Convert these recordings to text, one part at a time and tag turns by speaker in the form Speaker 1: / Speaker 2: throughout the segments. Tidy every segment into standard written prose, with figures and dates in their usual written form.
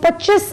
Speaker 1: 25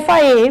Speaker 1: FIA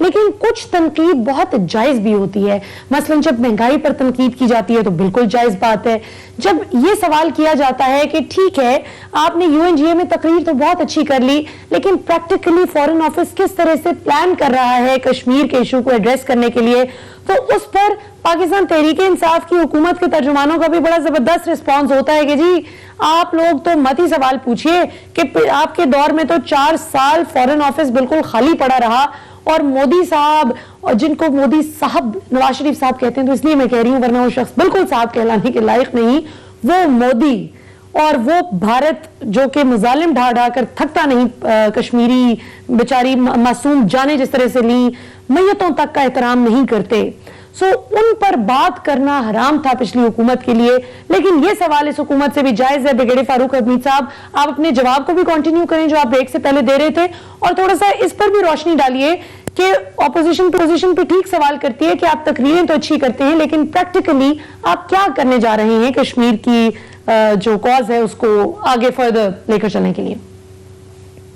Speaker 1: لیکن کچھ تنقید بہت جائز بھی ہوتی ہے. مثلا جب مہنگائی پر تنقید کی جاتی ہے تو بالکل جائز بات ہے. جب یہ سوال کیا جاتا ہے کہ ٹھیک ہے آپ نے UNGA میں تقریر تو بہت اچھی کر لی, لیکن پریکٹیکلی فارن آفس کس طرح سے پلان کر رہا ہے کشمیر کے ایشو کو ایڈریس کرنے کے لیے, تو اس پر پاکستان تحریک انصاف کی حکومت کے ترجمانوں کا بھی بڑا زبردست رسپانس ہوتا ہے کہ جی آپ لوگ تو مت ہی سوال پوچھئے کہ آپ کے دور میں تو 4 سال فارن آفس بالکل خالی پڑا رہا, اور مودی صاحب, اور جن کو مودی صاحب نواز شریف صاحب کہتے ہیں تو اس لیے میں کہہ رہی ہوں ورنہ وہ شخص بالکل صاحب کہلانے کے لائق نہیں, وہ مودی اور وہ بھارت جو کہ مظالم ڈھا ڈھا کر تھکتا نہیں, کشمیری بیچاری معصوم جانیں جس طرح سے لیں, میتوں تک کا احترام نہیں کرتے. سو ان پر بات کرنا حرام تھا پچھلی حکومت کے لیے, لیکن یہ سوال اس حکومت سے بھی جائز ہے. بریگیڈیئر فاروق حمید صاحب, آپ اپنے جواب کو بھی کنٹینیو کریں جو آپ بریک سے پہلے دے رہے تھے, اور تھوڑا سا اس پر بھی روشنی ڈالیے کہ اپوزیشن پوزیشن پہ ٹھیک سوال کرتی ہے کہ آپ تقریریں تو اچھی کرتے ہیں, لیکن پریکٹیکلی آپ کیا کرنے جا رہے ہیں کشمیر کی جو کاز ہے اس کو آگے فردر لے کر چلنے کے لیے.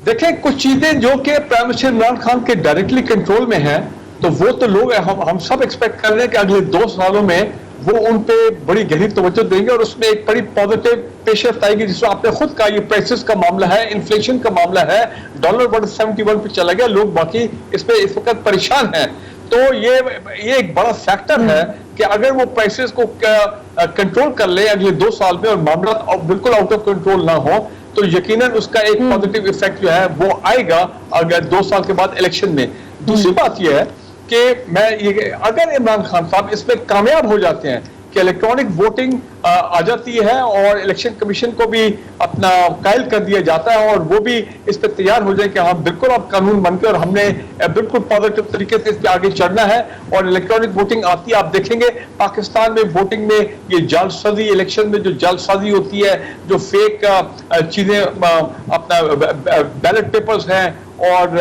Speaker 2: دیکھیں کچھ چیزیں جو کہ پرائم منسٹر عمران خان کے ڈائریکٹلی کنٹرول میں ہیں, تو وہ تو لوگ ہم سب ایکسپیکٹ کر رہے ہیں کہ اگلے 2 سالوں میں وہ ان پہ بڑی گہری توجہ دیں گے, اور اس میں ایک بڑی پازیٹیو پیش رفت آئے گی. جس میں آپ نے خود کہا یہ پرائسز کا معاملہ ہے, انفلیشن کا معاملہ ہے, ڈالر 171 پہ چلا گیا, لوگ باقی اس پہ اس وقت پریشان ہیں. تو یہ ایک بڑا فیکٹر ہے کہ اگر وہ پرائسز کو کنٹرول کر لے اگلے 2 سال میں اور معاملات بالکل آؤٹ آف کنٹرول نہ ہو, تو یقیناً اس کا ایک پازیٹیو ایفیکٹ جو ہے وہ آئے گا اگر 2 سال کے بعد الیکشن میں. دوسری بات یہ ہے کہ اگر عمران خان صاحب اس میں کامیاب ہو جاتے ہیں کہ الیکٹرانک ووٹنگ آ جاتی ہے اور الیکشن کمیشن کو بھی اپنا قائل کر دیا جاتا ہے, اور وہ بھی اس پہ تیار ہو جائے کہ ہاں بالکل اب قانون بن کے اور ہم نے بالکل پازیٹیو طریقے سے اس پہ آگے چڑھنا ہے, اور الیکٹرانک ووٹنگ آتی ہے. آپ دیکھیں گے پاکستان میں ووٹنگ میں یہ جعل سازی, الیکشن میں جو جعل سازی ہوتی ہے, جو فیک چیزیں اپنا بیلٹ پیپرز ہیں, اور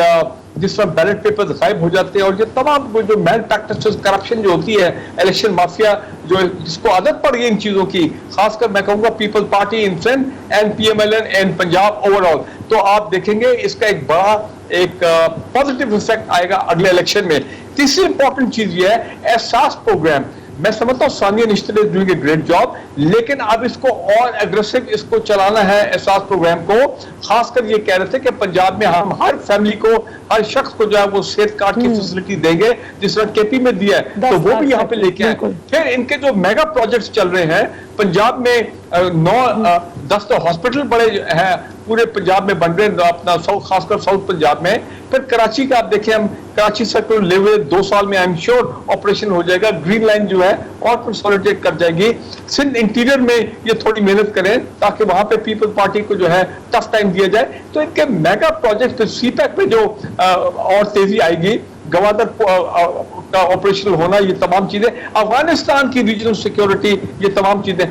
Speaker 2: جس پر بیلٹ پیپر غائب ہو جاتے ہیں, اور یہ تمام جو میل پریکٹسز, کرپشن جو ہوتی ہے, الیکشن مافیا جو جس کو عادت پڑ گئی ان چیزوں کی, خاص کر میں کہوں گا people party in Sindh and PMLN and Punjab overall, تو آپ دیکھیں گے اس کا ایک بڑا ایک پازیٹیو افیکٹ آئے گا اگلے الیکشن میں. تیسری امپورٹنٹ چیز یہ ہے احساس پروگرام. میں سمجھتا ہوں Sania Nishtar is doing a great job, لیکن اب اس کو اور ایگریسو اس کو چلانا ہے احساس پروگرام کو. خاص کر یہ کہہ رہے تھے کہ پنجاب میں ہم ہر فیملی کو, ہر شخص کو جو ہے وہ صحت کارڈ کی فیسلٹی دیں گے جس طرح KP میں دیا ہے, تو وہ بھی یہاں پہ لے کے آئے. پھر ان کے جو میگا پروجیکٹس چل رہے ہیں پنجاب میں 9-10 ہاسپٹل بڑے ہیں پورے پنجاب میں بن رہے ہیں, اپنا خاص کر ساؤتھ پنجاب میں. پھر کراچی کا آپ دیکھیں, ہم کراچی سیکٹر لے ہوئے 2 سال میں آئی ایم شیور آپریشن ہو جائے گا, گرین لائن جو ہے اور کنسولیڈیٹ کر جائے گی. سندھ انٹیریئر میں یہ تھوڑی محنت کریں تاکہ وہاں پہ پیپل پارٹی کو جو ہے ٹف ٹائم دیا جائے. تو ان کے میگا پروجیکٹ CPEC پہ جو اور تیزی آئے گی, گوادر کا آپریشن ہونا, یہ تمام چیزیں, افغانستان کی ریجنل سیکیورٹی, یہ تمام چیزیں.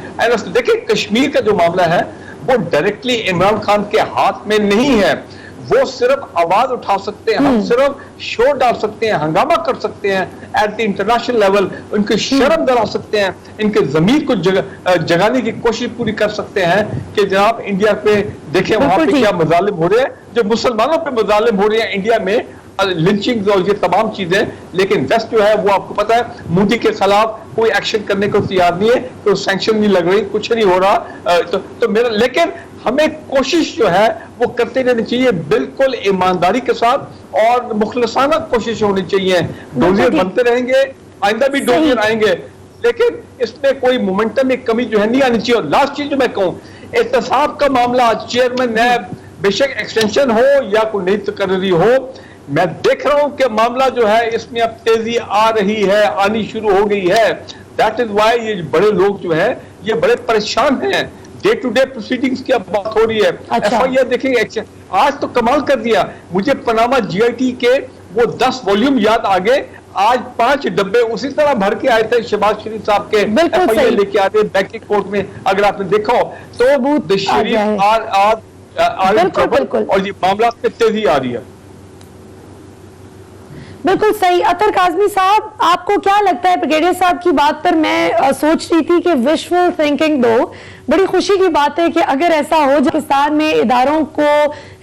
Speaker 2: دیکھیں کشمیر کا جو معاملہ ہے وہ ڈائریکٹلی عمران خان کے ہاتھ میں نہیں ہے. وہ صرف آواز اٹھا سکتے ہیں, ہم صرف شور ڈال سکتے ہیں, ہنگامہ کر سکتے ہیں ایٹ دی انٹرنیشنل لیول, ان کی شرم دلا سکتے ہیں, ان کے ضمیر کو جگانے کی کوشش پوری کر سکتے ہیں کہ جناب انڈیا پہ دیکھیں وہاں پہ کیا مظالم ہو رہے ہیں, جو مسلمانوں پہ مظالم ہو رہے ہیں انڈیا میں, لنچنگ اور یہ تمام چیزیں. لیکن ویسٹ جو ہے وہ آپ کو پتا ہے مودی کے خلاف کوئی ایکشن کرنے کو تیار نہیں ہے, کوئی سینکشن نہیں لگ رہی, کچھ نہیں ہو رہا. تو میرا لیکن ہمیں کوشش جو ہے وہ کرتے رہنی چاہیے بالکل ایمانداری کے ساتھ, اور مخلصانہ کوشش ہونی چاہیے. ڈوزیر بنتے رہیں گے, آئندہ بھی ڈوزیر آئیں گے, لیکن اس میں کوئی مومنٹم میں کمی جو ہے نہیں آنی چاہیے. اور لاسٹ چیز جو میں کہوں, احتساب کا معاملہ, چیئرمین نیب بے شک ایکسٹینشن ہو یا کوئی نئی تقرری ہو, میں دیکھ رہا ہوں کہ معاملہ جو ہے اس میں اب تیزی آ رہی ہے, آنی شروع ہو گئی ہے. دیٹ از وائی یہ بڑے لوگ جو ہیں یہ بڑے پریشان ہیں. ڈے ٹو ڈے پروسیڈنگز کی اب بات ہو رہی ہے. FIR دیکھیں گے, آج تو کمال کر دیا مجھے پاناما GIT کے وہ 10 والیوم یاد آ گئے. آج 5 ڈبے اسی طرح بھر کے آئے تھے شہباز شریف صاحب کے, FIR لے کے آتے بینکنگ کورٹ میں, اگر آپ نے دیکھا ہو تو شریف اور یہ معاملات میں تیزی آ رہی ہے.
Speaker 1: بالکل صحیح. اطہر کاظمی صاحب, آپ کو کیا لگتا ہے بریگیڈیئر صاحب کی بات پر میں سوچ رہی تھی کہ وشفل تھنکنگ دو, بڑی خوشی کی بات ہے کہ اگر ایسا ہو پاکستان میں اداروں کو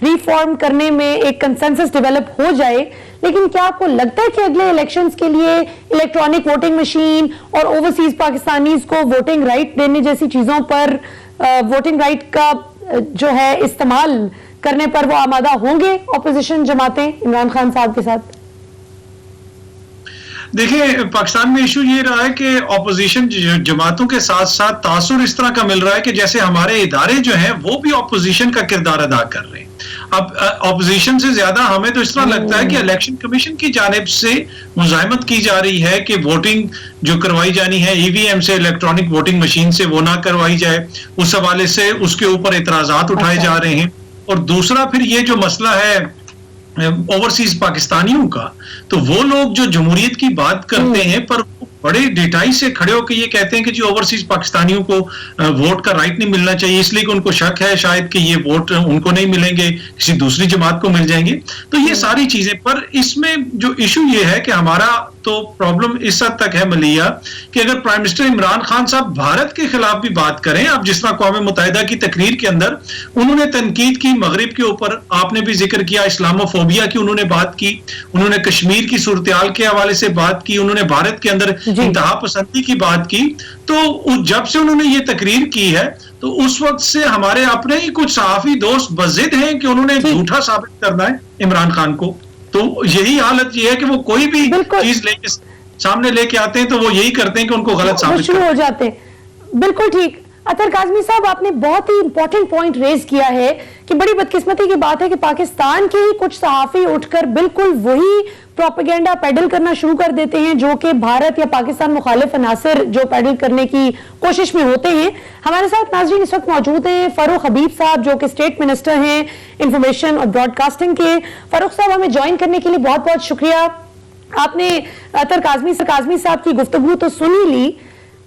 Speaker 1: ریفارم کرنے میں ایک کنسنسس ڈیولپ ہو جائے, لیکن کیا آپ کو لگتا ہے کہ اگلے الیکشنز کے لیے الیکٹرانک ووٹنگ مشین اور اوورسیز پاکستانیز کو ووٹنگ رائٹ دینے جیسی چیزوں پر ووٹنگ رائٹ کا جو ہے استعمال کرنے پر وہ آمادہ ہوں گے اپوزیشن جماعتیں عمران خان صاحب کے ساتھ؟
Speaker 3: دیکھیں پاکستان میں ایشو یہ رہا ہے کہ اپوزیشن جماعتوں کے ساتھ ساتھ تاثر اس طرح کا مل رہا ہے کہ جیسے ہمارے ادارے جو ہیں وہ بھی اپوزیشن کا کردار ادا کر رہے ہیں. اب اپوزیشن سے زیادہ ہمیں تو اس طرح لگتا ہے کہ الیکشن کمیشن کی جانب سے مزاحمت کی جا رہی ہے کہ ووٹنگ جو کروائی جانی ہے ای وی ایم سے, الیکٹرانک ووٹنگ مشین سے, وہ نہ کروائی جائے. اس حوالے سے اس کے اوپر اعتراضات اٹھائے جا رہے ہیں. اور دوسرا پھر یہ جو مسئلہ ہے اوورسیز پاکستانیوں کا, تو وہ لوگ جو جمہوریت کی بات کرتے ہیں پر بڑے ڈیٹائی سے کھڑے ہو کے یہ کہتے ہیں کہ جی اوورسیز پاکستانیوں کو ووٹ کا رائٹ نہیں ملنا چاہیے, اس لیے کہ ان کو شک ہے شاید کہ یہ ووٹ ان کو نہیں ملیں گے, کسی دوسری جماعت کو مل جائیں گے. تو یہ ساری چیزیں, پر اس میں جو ایشو یہ ہے کہ ہمارا تو پرابلم اس حد تک ہے ملیہ کہ اگر پرائم منسٹر عمران خان صاحب بھارت کے خلاف بھی بات کریں, اب جس طرح اقوام متحدہ کی تقریر کے اندر انہوں نے تنقید کی مغرب کے اوپر, آپ نے بھی ذکر کیا اسلاموفوبیا کی انہوں نے بات کی, انہوں نے کشمیر کی صورتحال کے حوالے سے بات کی, انہوں نے بھارت کے اندر انتہا پسندی کی بات کی. تو جب سے انہوں نے یہ تقریر کی ہے تو اس وقت سے ہمارے اپنے ہی کچھ صحافی دوست بضد ہیں کہ انہوں نے جھوٹا ثابت کرنا ہے عمران خان کو. تو یہی حالت یہ ہے کہ وہ کوئی بھی چیز لے کے سامنے لے کے آتے ہیں تو وہ یہی کرتے ہیں کہ ان کو غلط ثابت
Speaker 1: شروع ہو جاتے ہیں. بالکل ٹھیک. اطہر کاظمی صاحب, آپ نے بہت ہی امپورٹنٹ پوائنٹ ریز کیا ہے کہ بڑی بدقسمتی کی بات ہے کہ پاکستان کے ہی کچھ صحافی اٹھ کر بالکل وہی پروپیگنڈا پیڈل کرنا شروع کر دیتے ہیں جو کہ بھارت یا پاکستان مخالف عناصر جو پیڈل کرنے کی کوشش میں ہوتے ہیں. ہمارے ساتھ ناظرین اس وقت موجود ہیں فاروق حبیب صاحب جو کہ اسٹیٹ منسٹر ہیں انفارمیشن اور براڈ کاسٹنگ کے. فاروق صاحب, ہمیں جوائن کرنے کے لیے بہت بہت شکریہ. آپ نے اطہر کاظمی صاحب کی گفتگو تو سنی لی.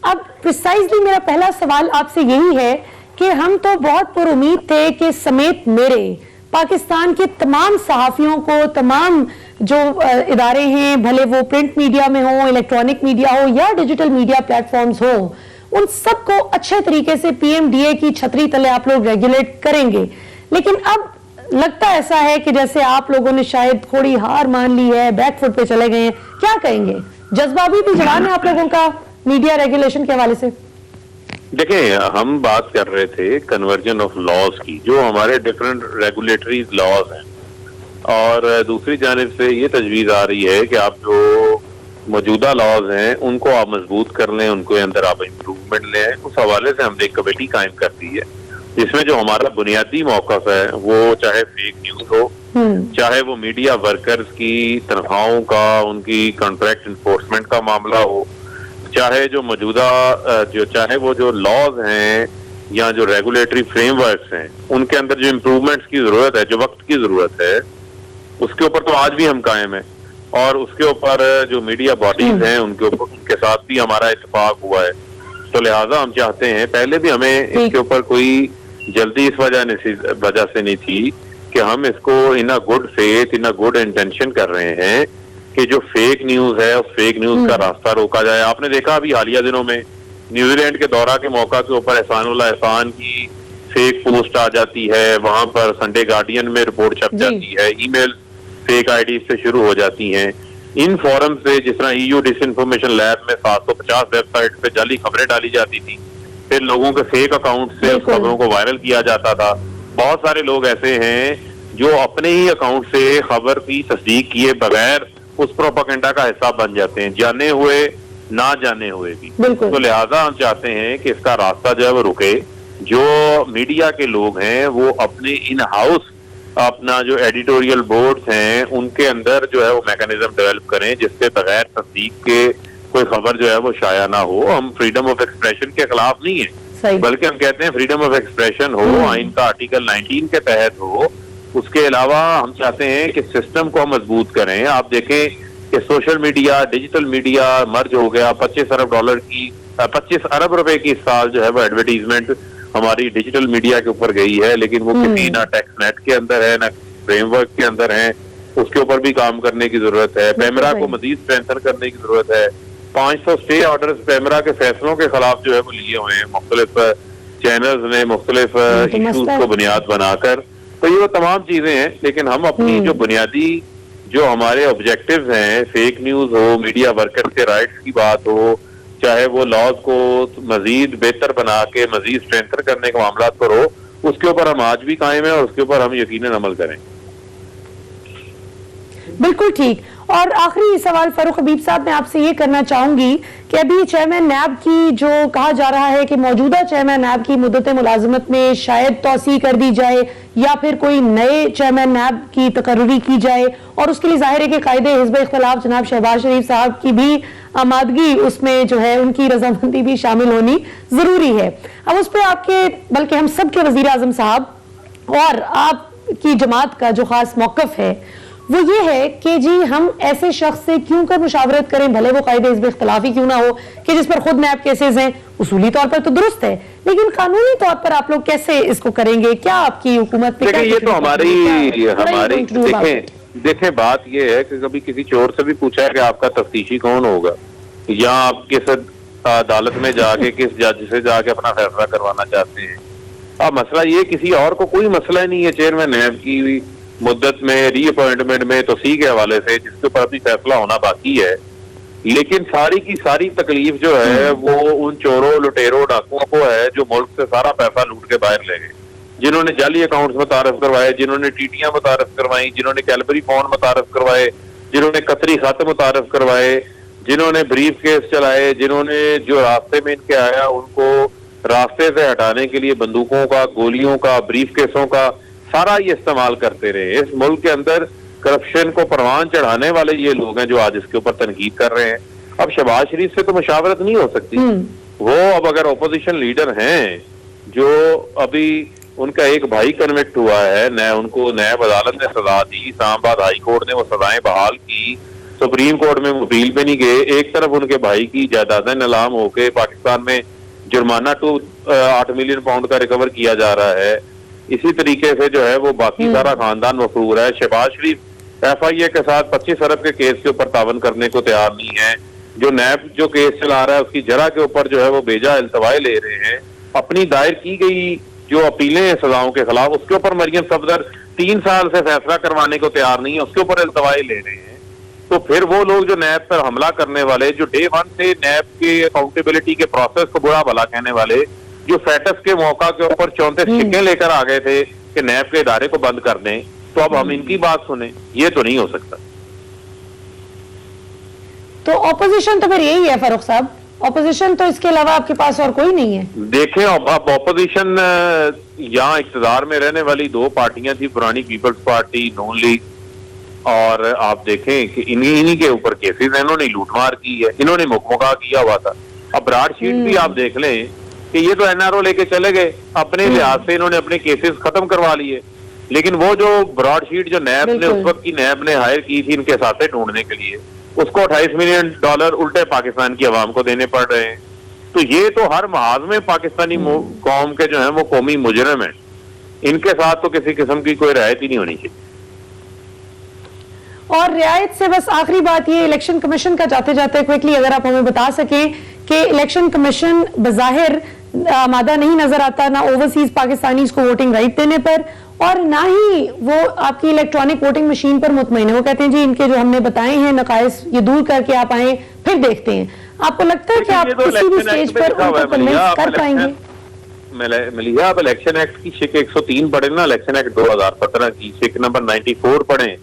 Speaker 1: اب پریسائزلی میرا پہلا سوال آپ سے یہی ہے کہ ہم تو بہت پر امید تھے کہ سمیت میرے پاکستان کے تمام صحافیوں کو, تمام جو ادارے ہیں, بھلے وہ پرنٹ میڈیا میں ہوں, الیکٹرانک میڈیا ہو یا ڈیجیٹل میڈیا پلیٹ فارمز ہوں, ان سب کو اچھے طریقے سے پی ایم ڈی اے کی چھتری تلے آپ لوگ ریگولیٹ کریں گے. لیکن اب لگتا ایسا ہے کہ جیسے آپ لوگوں نے شاید تھوڑی ہار مان لی ہے, بیک فٹ پہ چلے گئے ہیں. کیا کہیں گے؟ جذبہ بھی جوان ہے آپ لوگوں کا میڈیا ریگولیشن کے حوالے سے؟
Speaker 4: دیکھیں, ہم بات کر رہے تھے کنورژن آف لاز کی, جو ہمارے ڈفرینٹ ریگولیٹری لاز ہیں, اور دوسری جانب سے یہ تجویز آ رہی ہے کہ آپ جو موجودہ لاز ہیں ان کو آپ مضبوط کر لیں, ان کے اندر آپ امپروومنٹ لیں. اس حوالے سے ہم نے ایک کمیٹی قائم کر دی ہے جس میں جو ہمارا بنیادی موقف ہے وہ چاہے فیک نیوز ہو, چاہے وہ میڈیا ورکرز کی تنخواہوں کا, ان کی کانٹریکٹ انفورسمنٹ کا معاملہ ہو, چاہے جو موجودہ چاہے وہ جو لاز ہیں یا جو ریگولیٹری فریم ورکس ہیں ان کے اندر جو امپروومنٹس کی ضرورت ہے, جو وقت کی ضرورت ہے, اس کے اوپر تو آج بھی ہم قائم ہیں. اور اس کے اوپر جو میڈیا باڈیز ہیں ان کے ساتھ بھی ہمارا اتفاق ہوا ہے. تو لہٰذا ہم چاہتے ہیں, پہلے بھی ہمیں اس کے اوپر کوئی جلدی اس وجہ سے نہیں تھی کہ ہم اس کو in good faith, in good intention کر رہے ہیں کہ جو فیک نیوز ہے اس فیک نیوز کا راستہ روکا جائے. آپ نے دیکھا ابھی حالیہ دنوں میں نیوزی لینڈ کے دورہ کے موقع کے اوپر احسان اللہ احسان کی فیک پوسٹ آ جاتی ہے, وہاں پر سنڈے گارڈین میں رپورٹ چھپ جاتی ہے, ای میل فیک آئی ڈی سے شروع ہو جاتی ہیں. ان فورم سے جس طرح ای یو ڈس انفارمیشن لیب میں 750 ویب سائٹ پہ جعلی خبریں ڈالی جاتی تھی, پھر لوگوں کے فیک اکاؤنٹ سے اس خبروں کو وائرل کیا جاتا تھا. بہت سارے لوگ ایسے ہیں جو اپنے ہی اکاؤنٹ سے خبر کی تصدیق کیے بغیر اس پروپیگنڈا کا حصہ بن جاتے ہیں, جانے ہوئے نہ جانے ہوئے بھی. تو لہٰذا ہم چاہتے ہیں کہ اس کا راستہ جو ہے وہ رکے. جو میڈیا کے لوگ ہیں وہ اپنے ان ہاؤس اپنا جو ایڈیٹوریل بورڈز ہیں ان کے اندر جو ہے وہ میکانزم ڈیولپ کریں جس سے بغیر تصدیق کے کوئی خبر جو ہے وہ شائع نہ ہو. ہم فریڈم آف ایکسپریشن کے خلاف نہیں ہیں, بلکہ ہم کہتے ہیں فریڈم آف ایکسپریشن ہو, آئین کا آرٹیکل 19 کے تحت ہو. اس کے علاوہ ہم چاہتے ہیں کہ سسٹم کو مضبوط کریں. آپ دیکھیں کہ سوشل میڈیا, ڈیجیٹل میڈیا مرج ہو گیا. 25 ارب روپے کی اس سال جو ہے وہ ایڈورٹیزمنٹ ہماری ڈیجیٹل میڈیا کے اوپر گئی ہے, لیکن وہ کسی نہ ٹیکس نیٹ کے اندر ہے نہ فریم ورک کے اندر ہے. اس کے اوپر بھی کام کرنے کی ضرورت ہے. پیمرا کو مزید اسٹرینتھن کرنے کی ضرورت ہے. 500 اسٹے آرڈرز پیمرا کے فیصلوں کے خلاف جو ہے وہ لیے ہوئے ہیں مختلف چینلز نے, مختلف ایشوز کو بنیاد بنا کر. تو یہ وہ تمام چیزیں ہیں, لیکن ہم اپنی جو بنیادی جو ہمارے آبجیکٹیوز ہیں، فیک نیوز ہو، میڈیا ورکر کے رائٹس کی بات ہو، چاہے وہ لاز کو مزید بہتر بنا کے مزید اسٹرینتھن کرنے کے معاملات پر ہو، اس کے اوپر ہم آج بھی قائم ہیں اور اس کے اوپر ہم یقیناً عمل کریں.
Speaker 1: بالکل ٹھیک. اور آخری سوال فاروق حبیب صاحب میں آپ سے یہ کرنا چاہوں گی کہ ابھی چیئرمین نیب کی جو کہا جا رہا ہے کہ موجودہ چیئرمین نیب کی مدت ملازمت میں شاید توسیع کر دی جائے یا پھر کوئی نئے چیئرمین نیب کی تقرری کی جائے، اور اس کے لیے ظاہر ہے کہ قائد حزب اختلاف جناب شہباز شریف صاحب کی بھی آمادگی اس میں جو ہے ان کی رضامندی بھی شامل ہونی ضروری ہے. اب اس پہ آپ کے بلکہ ہم سب کے وزیر اعظم صاحب اور آپ کی جماعت کا جو خاص موقف ہے وہ یہ ہے کہ جی ہم ایسے شخص سے کیوں کر مشاورت کریں، بھلے وہ قائد حزب اختلاف ہی کیوں نہ ہو، کہ جس پر خود نیب کیسز ہیں. اصولی طور پر تو درست ہے، لیکن قانونی طور پر آپ لوگ کیسے اس کو کریں گے؟ کیا آپ کی حکومت پہ
Speaker 4: دیکھیں، یہ تو ہماری دیکھیں بات یہ ہے کہ کبھی کسی چور سے بھی پوچھا ہے کہ آپ کا تفتیشی کون ہوگا، یا آپ کس عدالت میں جا کے کس جج سے جا کے اپنا فیصلہ کروانا چاہتے ہیں. اب مسئلہ یہ کسی اور کو کوئی مسئلہ نہیں ہے چیئرمین نیب کی مدت میں ری اپوائنٹمنٹ میں توسیع کے حوالے سے، جس کے اوپر ابھی فیصلہ ہونا باقی ہے. لیکن ساری کی ساری تکلیف جو ہے وہ ان چوروں، لٹیروں، ڈاکوؤں کو ہے جو ملک سے سارا پیسہ لوٹ کے باہر لے گئے، جنہوں نے جعلی اکاؤنٹس متعارف کروائے، جنہوں نے ٹیٹیاں متعارف کروائیں، جنہوں نے کیلبری فون متعارف کروائے، جنہوں نے قطری خط متعارف کروائے، جنہوں نے بریف کیس چلائے، جنہوں نے جو راستے میں ان کے آیا ان کو راستے سے ہٹانے کے لیے بندوقوں کا، گولیوں کا، بریف کیسوں کا سارا یہ استعمال کرتے رہے. اس ملک کے اندر کرپشن کو پروان چڑھانے والے یہ لوگ ہیں جو آج اس کے اوپر تنقید کر رہے ہیں. اب شہباز شریف سے تو مشاورت نہیں ہو سکتی. وہ اب اگر اپوزیشن لیڈر ہیں جو ابھی ان کا ایک بھائی کنوکٹ ہوا ہے، ان کو نیب عدالت نے سزا دی، اسلام آباد ہائی کورٹ نے وہ سزائیں بحال کی، سپریم کورٹ میں اپیل پہ نہیں گئے، ایک طرف ان کے بھائی کی جائیدادیں نیلام ہو کے پاکستان میں جرمانہ 8 ملین پاؤنڈ کا ریکور کیا جا رہا ہے. اسی طریقے سے جو ہے وہ باقی سارا خاندان مفرور ہے. شہباز شریف ایف آئی اے کے ساتھ 25 ارب کے کیس کے اوپر تعاون کرنے کو تیار نہیں ہے. جو نیب جو کیس چلا رہا ہے اس کی جرا کے اوپر جو ہے وہ بیجا التوائے لے رہے ہیں. اپنی دائر کی گئی جو اپیلیں ہیں سزاؤں کے خلاف، اس کے اوپر مریم صفدر 3 سال سے فیصلہ کروانے کو تیار نہیں ہے، اس کے اوپر التوائے لے رہے ہیں. تو پھر وہ لوگ جو نیب پر حملہ کرنے والے، جو ڈے 1 سے نیب کے اکاؤنٹیبلٹی کے پروسیس کو برا بھلا کہنے والے، جو فیٹس کے موقع کے اوپر 34 سکے لے کر آ گئے تھے کہ نیب کے ادارے کو بند کر دیں، تو اب ہم ان کی بات سنیں؟ یہ تو نہیں ہو سکتا.
Speaker 1: تو اپوزیشن تو پھر یہی ہے فاروق صاحب، اپوزیشن تو اس کے علاوہ آپ کے پاس اور کوئی نہیں ہے.
Speaker 4: دیکھیں اب اپوزیشن یہاں اقتدار میں رہنے والی 2 پارٹیاں تھی، پرانی پیپلز پارٹی، نون لیگ، اور آپ دیکھیں کہ انہی کے اوپر کیسز ہیں. انہوں نے لوٹ مار کی ہے، انہوں نے مکمکا کیا ہوا تھا. اب براڈ شیٹ بھی آپ دیکھ لیں کہ یہ تو این آر او لے کے چلے گئے، اپنے لحاظ سے انہوں نے اپنے کیسز ختم کروا لیے. لیکن وہ جو براڈ شیٹ جو نیب نے اس وقت کی نیب نے ہائر کی تھی ان کے ساتھ ڈھونڈنے کے لیے، اس کو $28 ملین الٹے پاکستان کی عوام کو دینے پڑ رہے ہیں. تو یہ تو ہر محاذ میں پاکستانی قوم کے جو ہیں وہ قومی مجرم ہیں. ان کے ساتھ تو کسی قسم کی کوئی رعایت ہی نہیں ہونی چاہیے.
Speaker 1: اور رعایت سے بس آخری بات یہ الیکشن کمیشن کا جاتے جاتے کوئکلی اگر آپ ہمیں بتا سکیں کہ الیکشن کمیشن بظاہر آمادہ نہیں نظر آتا نہ اوورسیز پاکستانیز کو ووٹنگ رائٹ دینے پر، اور نہ ہی وہ آپ کی الیکٹرانک ووٹنگ مشین پر مطمئن ہے. وہ کہتے ہیں جی ان کے جو ہم نے بتائے ہیں نقائص یہ دور کر کے آپ آئیں پھر دیکھتے ہیں. آپ کو لگتا ہے کہ آپ کسی بھی سٹیج پر ان کو کنونس کر پائیں گے؟
Speaker 4: ملیحہ، آپ الیکشن ایکٹ کی شک 103 پڑھیں نا، الیکشن ایکٹ 2017 کی شک نمبر 94 پڑھیں،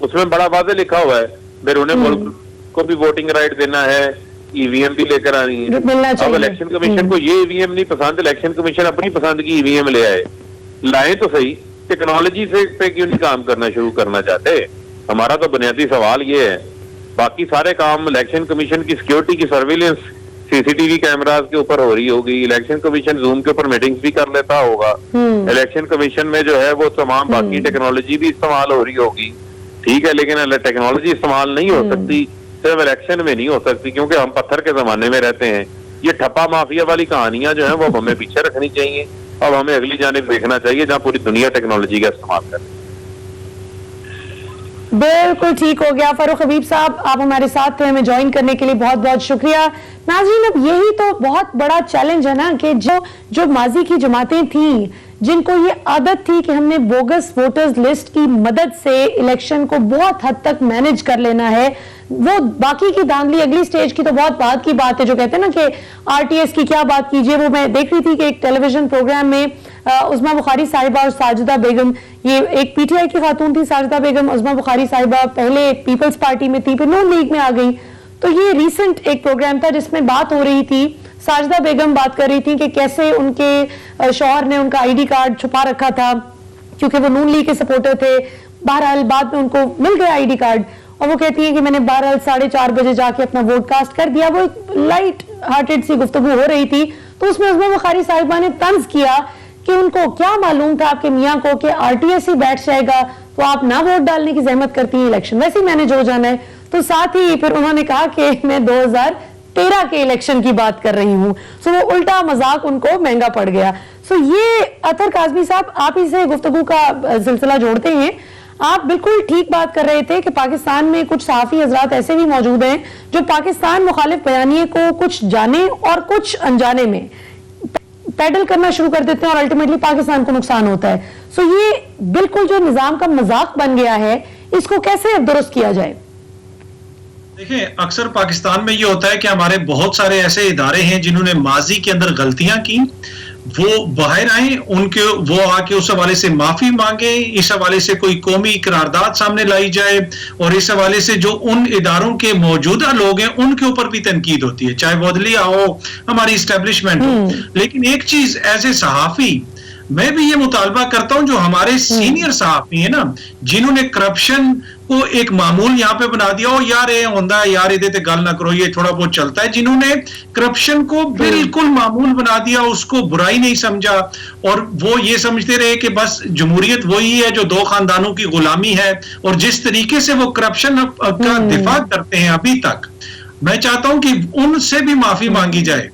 Speaker 4: اس میں بڑا واضح لکھا ہوا ہے بیرون ملک کو بھی ووٹنگ رائٹ دینا ہے، ای وی ایم بھی لے کر آنی ہے. اب الیکشن کمیشن کو یہ ای وی ایم نہیں پسند، الیکشن کمیشن اپنی پسند کی ای وی ایم لے آئے. لائیں تو صحیح، ٹیکنالوجی سے پہ کیوں نہیں کام کرنا شروع کرنا چاہتے؟ ہمارا تو بنیادی سوال یہ ہے. باقی سارے کام الیکشن کمیشن کی سیکیورٹی کی سرویلنس سی سی ٹی وی کیمراز کے اوپر ہو رہی ہوگی، الیکشن کمیشن زوم کے اوپر میٹنگز بھی کر لیتا ہوگا، الیکشن کمیشن میں جو ہے وہ تمام باقی ٹیکنالوجی بھی استعمال ہو رہی ہوگی. ٹھیک ہے، لیکن ٹیکنالوجی استعمال نہیں ہو سکتی، صرف الیکشن میں نہیں ہو سکتی، کیونکہ ہم پتھر کے زمانے میں رہتے ہیں. یہ ٹھپا مافیا والی کہانیاں جو ہیں وہ ہمیں پیچھے رکھنی چاہیے. اب ہمیں اگلی جانب دیکھنا چاہیے جہاں پوری دنیا ٹیکنالوجی کا استعمال کرے.
Speaker 1: بالکل ٹھیک ہو گیا فاروق حبیب صاحب, آپ ہمارے ساتھ تھے, ہمیں جوائن کرنے کے لیے بہت بہت شکریہ. ناظرین, اب یہی تو بہت بڑا چیلنج ہے نا کہ جو ماضی کی جماعتیں تھیں جن کو یہ عادت تھی کہ ہم نے بوگس ووٹرز لسٹ کی مدد سے الیکشن کو بہت حد تک مینج کر لینا ہے, وہ باقی کی دھاندلی اگلی سٹیج کی تو بہت بات کی بات ہے. جو کہتے ہیں نا کہ آر ٹی ایس کی کیا بات کیجئے, وہ میں دیکھ رہی تھی کہ ایک ٹیلی ویژن پروگرام میں عظمیٰ بخاری صاحبہ اور ساجدہ بیگم, یہ ایک پی ٹی آئی کی خاتون تھی ساجدہ بیگم, عظمیٰ بخاری صاحبہ پہلے پیپلز پارٹی میں تھی, پھر نون لیگ میں آ گئی. تو یہ ریسنٹ ایک پروگرام تھا جس میں بات ہو رہی تھی, ساجدہ بیگم بات کر رہی تھی کہ کیسے ان کے شوہر نے ان کا آئی ڈی کارڈ چھپا رکھا تھا کیونکہ وہ نون لیگ کے سپورٹر تھے. بہرحال بعد میں ان کو مل گیا آئی ڈی کارڈ, اور وہ کہتی ہیں کہ میں نے بہرحال 4:30 بجے جا کے اپنا ووٹ کاسٹ کر دیا. وہ ایک لائٹ ہارٹڈ سی گفتگو ہو رہی تھی, تو اس میں عظمیٰ بخاری صاحبہ نے طنز کیا کہ ان کو کیا معلوم تھا آپ کے میاں کو کہ آر ٹی ایس ہی بیٹھ جائے گا تو آپ نہ ووٹ ڈالنے کی زحمت کرتی ہیں, الیکشن ویسے ہی مینج ہو جانا ہے. تو ساتھ ہی پھر انہوں نے کہا کہ میں 2013 کے الیکشن کی بات کر رہی ہوں. سو وہ الٹا مذاق ان کو مہنگا پڑ گیا. سو یہ اطہر کاظمی صاحب, آپ ہی سے گفتگو کا سلسلہ جوڑتے ہیں. آپ بالکل ٹھیک بات کر رہے تھے کہ پاکستان میں کچھ صحافی حضرات ایسے بھی موجود ہیں جو پاکستان مخالف بیانیے کو کچھ جانے اور کچھ انجانے میں پیڈل کرنا شروع کر دیتے ہیں اور الٹیمیٹلی پاکستان کو نقصان ہوتا ہے. سو یہ بالکل جو نظام کا مذاق بن گیا ہے, اس کو کیسے درست کیا جائے؟
Speaker 3: دیکھیں, اکثر پاکستان میں یہ ہوتا ہے کہ ہمارے بہت سارے ایسے ادارے ہیں جنہوں نے ماضی کے اندر غلطیاں کی, وہ باہر آئیں, وہ آ کے اس حوالے سے معافی مانگیں, اس حوالے سے کوئی قومی قرارداد سامنے لائی جائے, اور اس حوالے سے جو ان اداروں کے موجودہ لوگ ہیں ان کے اوپر بھی تنقید ہوتی ہے, چاہے وہ عدلیہ ہو, ہماری اسٹیبلشمنٹ ہو. لیکن ایک چیز ایز اے صحافی میں بھی یہ مطالبہ کرتا ہوں, جو ہمارے سینئر صحافی ہیں نا, جنہوں نے کرپشن کو ایک معمول یہاں پہ بنا دیا, اور یار یہ ہوندہ ہے, یار ادھے تے گل نہ کرو, یہ تھوڑا بہت چلتا ہے, جنہوں نے کرپشن کو بالکل معمول بنا دیا, اس کو برائی نہیں سمجھا, اور وہ یہ سمجھتے رہے کہ بس جمہوریت وہی ہے جو 2 خاندانوں کی غلامی ہے, اور جس طریقے سے وہ کرپشن کا دفاع کرتے ہیں ابھی تک, میں چاہتا ہوں کہ ان سے بھی معافی مانگی جائے,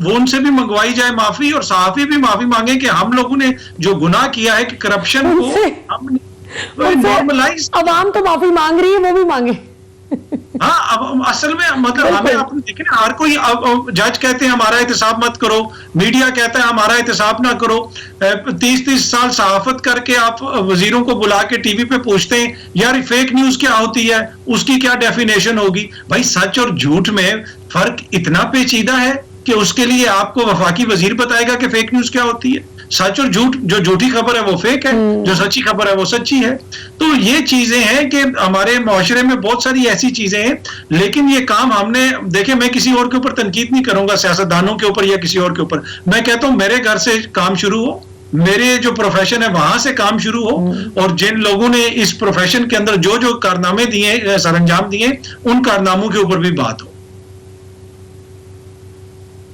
Speaker 3: وہ ان سے بھی منگوائی جائے معافی, اور صحافی بھی معافی مانگے کہ ہم لوگوں نے جو گناہ کیا ہے کہ کرپشن کو ہم نے نارملائز.
Speaker 1: عوام تو معافی مانگ رہی ہے, وہ بھی مانگے.
Speaker 3: ہاں, اب اصل میں مطلب ہمیں اپنے دیکھیں, ہر کوئی جج کہتے ہیں ہمارا احتساب مت کرو, میڈیا کہتا ہے ہمارا احتساب نہ کرو, 30 سال صحافت کر کے آپ وزیروں کو بلا کے ٹی وی پہ پوچھتے ہیں یار فیک نیوز کیا ہوتی ہے, اس کی کیا ڈیفینیشن ہوگی. بھائی سچ اور جھوٹ میں فرق اتنا پیچیدہ ہے کہ اس کے لیے آپ کو وفاقی وزیر بتائے گا کہ فیک نیوز کیا ہوتی ہے. سچ اور جھوٹ, جو جھوٹی خبر ہے وہ فیک ہے, جو سچی خبر ہے وہ سچی ہے. تو یہ چیزیں ہیں کہ ہمارے معاشرے میں بہت ساری ایسی چیزیں ہیں, لیکن یہ کام ہم نے دیکھیں, میں کسی اور کے اوپر تنقید نہیں کروں گا, سیاستدانوں کے اوپر یا کسی اور کے اوپر. میں کہتا ہوں میرے گھر سے کام شروع ہو, میرے جو پروفیشن ہے وہاں سے کام شروع ہو, اور جن لوگوں نے اس پروفیشن کے اندر جو کارنامے دیے, سر انجام دیے, ان کارناموں کے اوپر بھی بات ہو.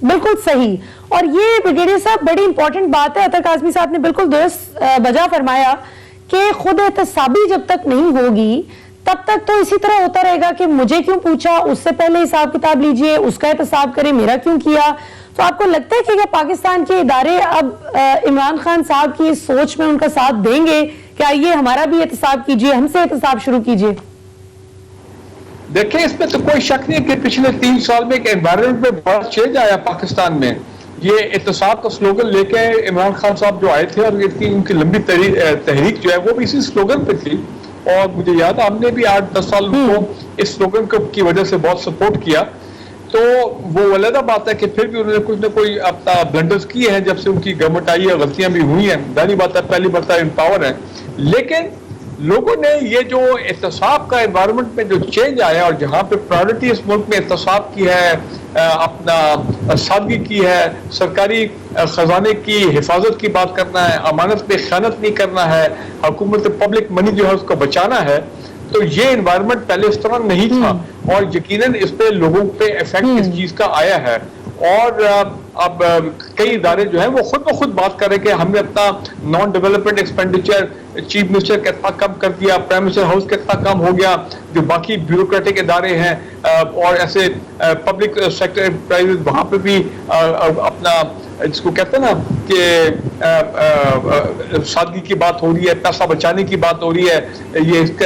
Speaker 1: بالکل صحیح. اور یہ بریگیڈیئر صاحب بڑی امپورٹنٹ بات ہے, اطہر کاظمی صاحب نے بالکل درست بجا فرمایا کہ خود احتسابی جب تک نہیں ہوگی تب تک تو اسی طرح ہوتا رہے گا کہ مجھے کیوں پوچھا, اس سے پہلے حساب کتاب لیجئے, اس کا احتساب کریں, میرا کیوں کیا. تو آپ کو لگتا ہے کہ کیا پاکستان کے ادارے اب عمران خان صاحب کی سوچ میں ان کا ساتھ دیں گے کہ آئیے ہمارا بھی احتساب کیجئے, ہم سے احتساب شروع کیجئے؟
Speaker 2: دیکھیں, اس میں تو کوئی شک نہیں کہ پچھلے 3 سال میں ایک انوائرمنٹ میں بڑا چینج آیا پاکستان میں. یہ احتساب کا سلوگن لے کے عمران خان صاحب جو آئے تھے, اور ان کی لمبی تحریک جو ہے وہ بھی اسی سلوگن پہ تھی, اور مجھے یاد ہے ہم نے بھی 8-10 سال کو اس سلوگن کی وجہ سے بہت سپورٹ کیا. تو وہ علیحدہ بات ہے کہ پھر بھی انہوں نے کچھ نہ کوئی اپنا بلنڈرز کیے ہیں جب سے ان کی گورنمنٹ آئی ہے, غلطیاں بھی ہوئی ہیں, ظاہری بات ہے پہلی مرتبہ ان پاور ہے. لیکن لوگوں نے یہ جو احتساب کا انوائرمنٹ میں جو چینج آیا, اور جہاں پہ پرائیورٹی اس ملک میں احتساب کی ہے, اپنا سادگی کی ہے, سرکاری خزانے کی حفاظت کی بات کرنا ہے, امانت پہ خیانت نہیں کرنا ہے, حکومت پبلک منی جو ہے اس کو بچانا ہے, تو یہ انوائرمنٹ پہلے اس طرح نہیں تھا, اور یقیناً اس پہ لوگوں پہ ایفیکٹ اس چیز کا آیا ہے. اور اب کئی ادارے جو ہیں وہ خود بخود بات کر رہے کہ ہم نے اپنا non development expenditure chief minister کا اتنا کم کر دیا, پرائم منسٹر ہاؤس کا اتنا کم ہو گیا, جو باقی بیوروکریٹک ادارے ہیں اور ایسے پبلک سیکٹر انٹرپرائز وہاں پہ بھی اپنا جس کو کہتے ہیں نا کہ سادگی کی بات ہو رہی ہے, پیسہ بچانے کی بات ہو رہی ہے, یہ اس کا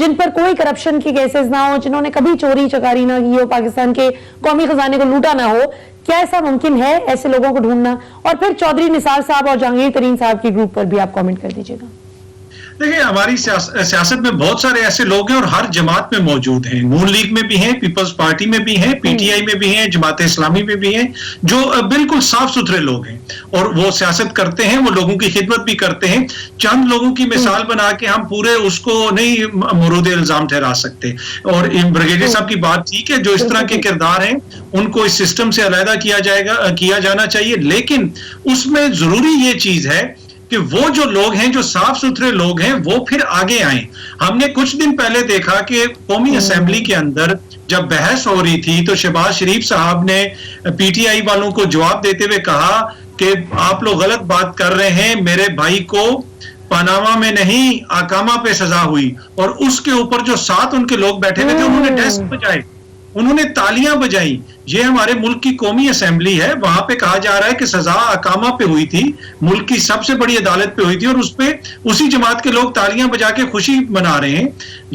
Speaker 1: جن پر کوئی کرپشن کی کیسز نہ ہو, جنہوں نے کبھی چوری چکاری نہ کی ہو, پاکستان کے قومی خزانے کو لوٹا نہ ہو, کیا ایسا ممکن ہے ایسے لوگوں کو ڈھونڈنا؟ اور پھر چودھری نثار صاحب اور جہانگیر ترین صاحب کی گروپ پر بھی آپ کامنٹ کر دیجیے گا.
Speaker 3: دیکھیں, ہماری سیاست میں بہت سارے ایسے لوگ ہیں اور ہر جماعت میں موجود ہیں. نون لیگ میں بھی ہیں, پیپلز پارٹی میں بھی ہیں, پی ٹی آئی میں بھی ہیں, جماعت اسلامی میں بھی ہیں, جو بالکل صاف ستھرے لوگ ہیں اور وہ سیاست کرتے ہیں, وہ لوگوں کی خدمت بھی کرتے ہیں. چند لوگوں کی مثال بنا کے ہم پورے اس کو نہیں مورود الزام ٹھہرا سکتے. اور بریگیڈیئر صاحب کی بات ٹھیک ہے, جو اس طرح کے کردار ہیں ان کو اس سسٹم سے علیحدہ کیا جانا چاہیے. لیکن اس میں ضروری یہ چیز ہے کہ وہ جو لوگ ہیں, جو صاف ستھرے لوگ ہیں, وہ پھر آگے آئیں. ہم نے کچھ دن پہلے دیکھا کہ قومی اسمبلی کے اندر جب بحث ہو رہی تھی تو شہباز شریف صاحب نے پی ٹی آئی والوں کو جواب دیتے ہوئے کہا کہ آپ لوگ غلط بات کر رہے ہیں, میرے بھائی کو پاناما میں نہیں آکاما پہ سزا ہوئی. اور اس کے اوپر جو 7 ان کے لوگ بیٹھے ہوئے تھے, انہوں نے ڈیسک بجائے, انہوں نے تالیاں بجائی. یہ ہمارے ملک کی قومی اسمبلی ہے, وہاں پہ کہا جا رہا ہے کہ سزا اقامہ پہ ہوئی تھی, ملک کی سب سے بڑی عدالت پہ ہوئی تھی, اور اس پہ اسی جماعت کے لوگ تالیاں بجا کے خوشی منا رہے ہیں.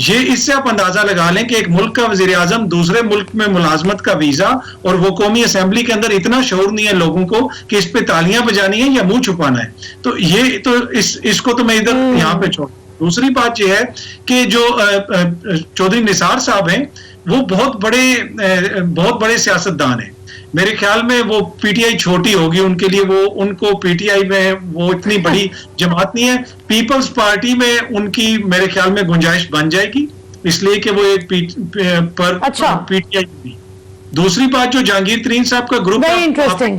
Speaker 3: یہ اس سے آپ اندازہ لگا لیں کہ ایک ملک کا وزیر اعظم دوسرے ملک میں ملازمت کا ویزا, اور وہ قومی اسمبلی کے اندر اتنا شعور نہیں ہے لوگوں کو کہ اس پہ تالیاں بجانی ہے یا منہ چھپانا ہے. تو یہ تو اس کو تو میں ادھر یہاں پہ چھوڑ. دوسری بات یہ ہے کہ جو چودھری نثار صاحب ہیں وہ بہت بڑے سیاستدان ہیں. میرے خیال میں وہ پی ٹی آئی چھوٹی ہوگی ان کے لیے, وہ ان کو پی ٹی آئی میں وہ اتنی بڑی جماعت نہیں ہے. پیپلز پارٹی میں ان کی میرے خیال میں گنجائش بن جائے گی, اس لیے کہ وہ ایک پی ٹی آئی بھی. دوسری بات جو جہانگیر ترین صاحب کا گروپ,
Speaker 1: ویری انٹرسٹنگ,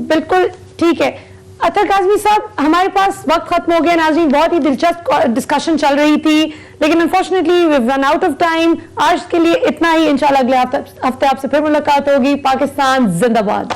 Speaker 1: بالکل ٹھیک ہے. اطہر کاظمی صاحب, ہمارے پاس وقت ختم ہو گیا. ناظرین, بہت ہی دلچسپ ڈسکشن چل رہی تھی, لیکن unfortunately we run out of time. آج کے لیے اتنا ہی. انشاءاللہ اگلے ہفتے آپ سے پھر ملاقات ہوگی. پاکستان زندہ باد.